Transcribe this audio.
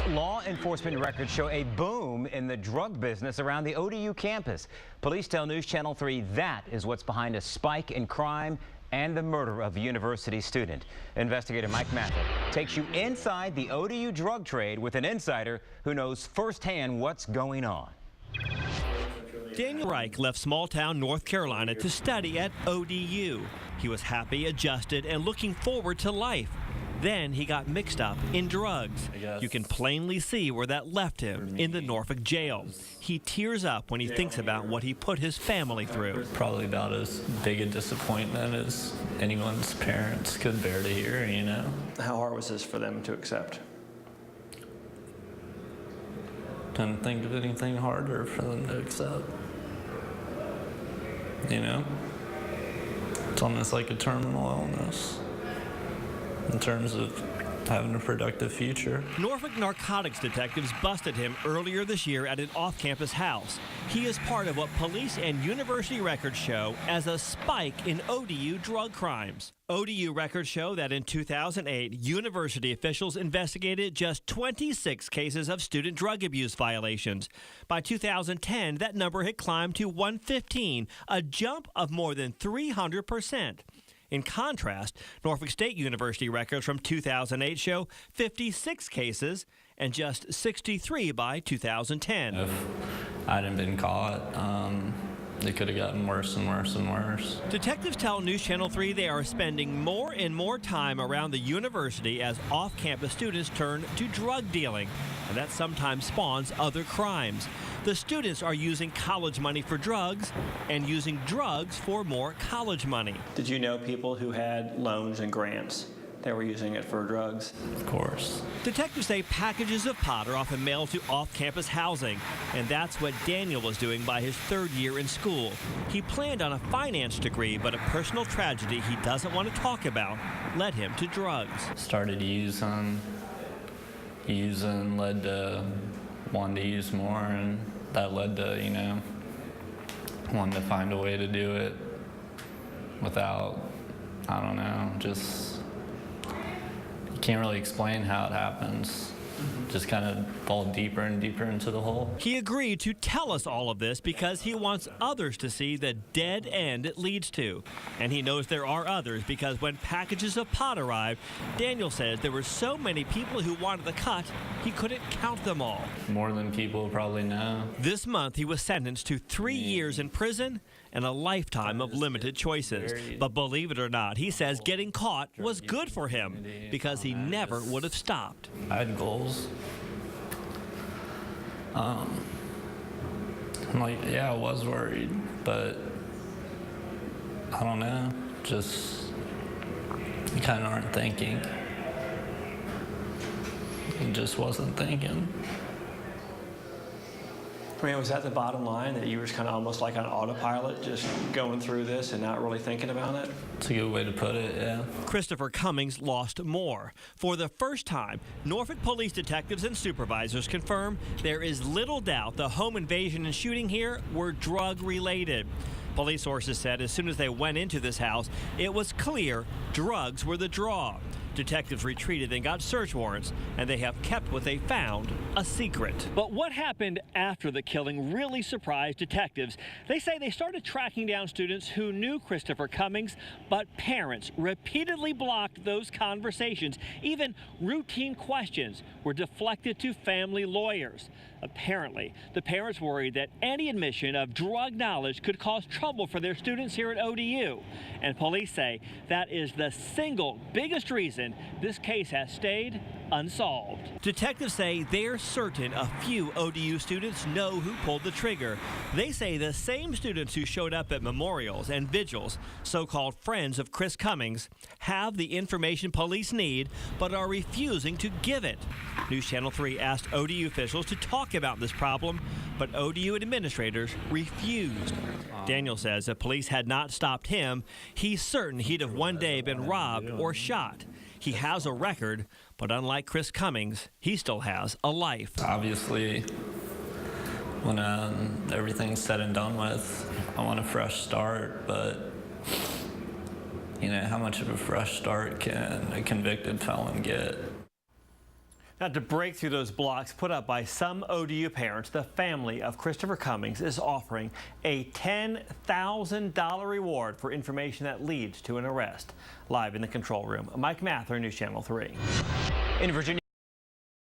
Law enforcement records show a boom in the drug business around the ODU campus. Police tell News Channel 3 that is what's behind a spike in crime and the murder of a university student. Investigator Mike Mather takes you inside the ODU drug trade with an insider who knows firsthand what's going on. Daniel Reich left small-town North Carolina to study at ODU. He was happy, adjusted, and looking forward to life. Then he got mixed up in drugs. You can plainly see where that left him in the Norfolk jail. He tears up when he thinks about what he put his family through. Probably about as big a disappointment as anyone's parents could bear to hear, you know. How hard was this for them to accept? Couldn't think of anything harder for them to accept. You know? It's almost like a terminal illness in terms of having a productive future. Norfolk narcotics detectives busted him earlier this year at an off-campus house. He is part of what police and university records show as a spike in ODU drug crimes. ODU records show that in 2008, university officials investigated just 26 cases of student drug abuse violations. By 2010, that number had climbed to 115, a jump of more than 300%. In contrast, Norfolk State University records from 2008 show 56 cases and just 63 by 2010. If I hadn't been caught, it could have gotten worse and worse and worse. Detectives tell News Channel 3 they are spending more and more time around the university as off-campus students turn to drug dealing, and that sometimes spawns other crimes. The students are using college money for drugs and using drugs for more college money. Did you know people who had loans and grants that were using it for drugs? Of course. Detectives say packages of pot are often mailed to off-campus housing, and that's what Daniel was doing by his third year in school. He planned on a finance degree, but a personal tragedy he doesn't want to talk about led him to drugs. Started using led to wanting to use more, and that led to, you know, wanting to find a way to do it without, I don't know, just, you can't really explain how it happens. Just kind of fall deeper and deeper into the hole. He agreed to tell us all of this because he wants others to see the dead end it leads to. And he knows there are others because when packages of pot arrived, Daniel says there were so many people who wanted the cut, he couldn't count them all. More than people probably know. This month, he was sentenced to 3 years in prison and a lifetime of limited choices. But believe it or not, he says getting caught was good for him because he never would have stopped. I had goals. I'm like, yeah, I was worried, but I don't know, just you kind of aren't thinking. You just wasn't thinking. I mean, was that the bottom line, that you were kind of almost like on autopilot, just going through this and not really thinking about it? It's a good way to put it, yeah. Christopher Cummings lost more. For the first time, Norfolk police detectives and supervisors confirm there is little doubt the home invasion and shooting here were drug-related. Police sources said as soon as they went into this house, it was clear drugs were the draw. Detectives retreated and got search warrants, and they have kept what they found a secret. But what happened after the killing really surprised detectives. They say they started tracking down students who knew Christopher Cummings, but parents repeatedly blocked those conversations. Even routine questions were deflected to family lawyers. Apparently, the parents worried that any admission of drug knowledge could cause trouble for their students here at ODU. And police say that is the single biggest reason this case has stayed unsolved. Detectives say they're certain a few ODU students know who pulled the trigger. They say the same students who showed up at memorials and vigils, so-called friends of Chris Cummings, have the information police need but are refusing to give it. News Channel 3 asked ODU officials to talk about this problem, but ODU administrators refused. Daniel says if police had not stopped him, he's certain he'd have one day been robbed or shot. He has a record, but unlike Chris Cummings, he still has a life. Obviously, when everything's said and done with, I want a fresh start, but you know, how much of a fresh start can a convicted felon get? Now, to break through those blocks put up by some ODU parents, the family of Christopher Cummings is offering a $10,000 reward for information that leads to an arrest. Live in the control room, Mike Mather, News Channel 3. In Virginia.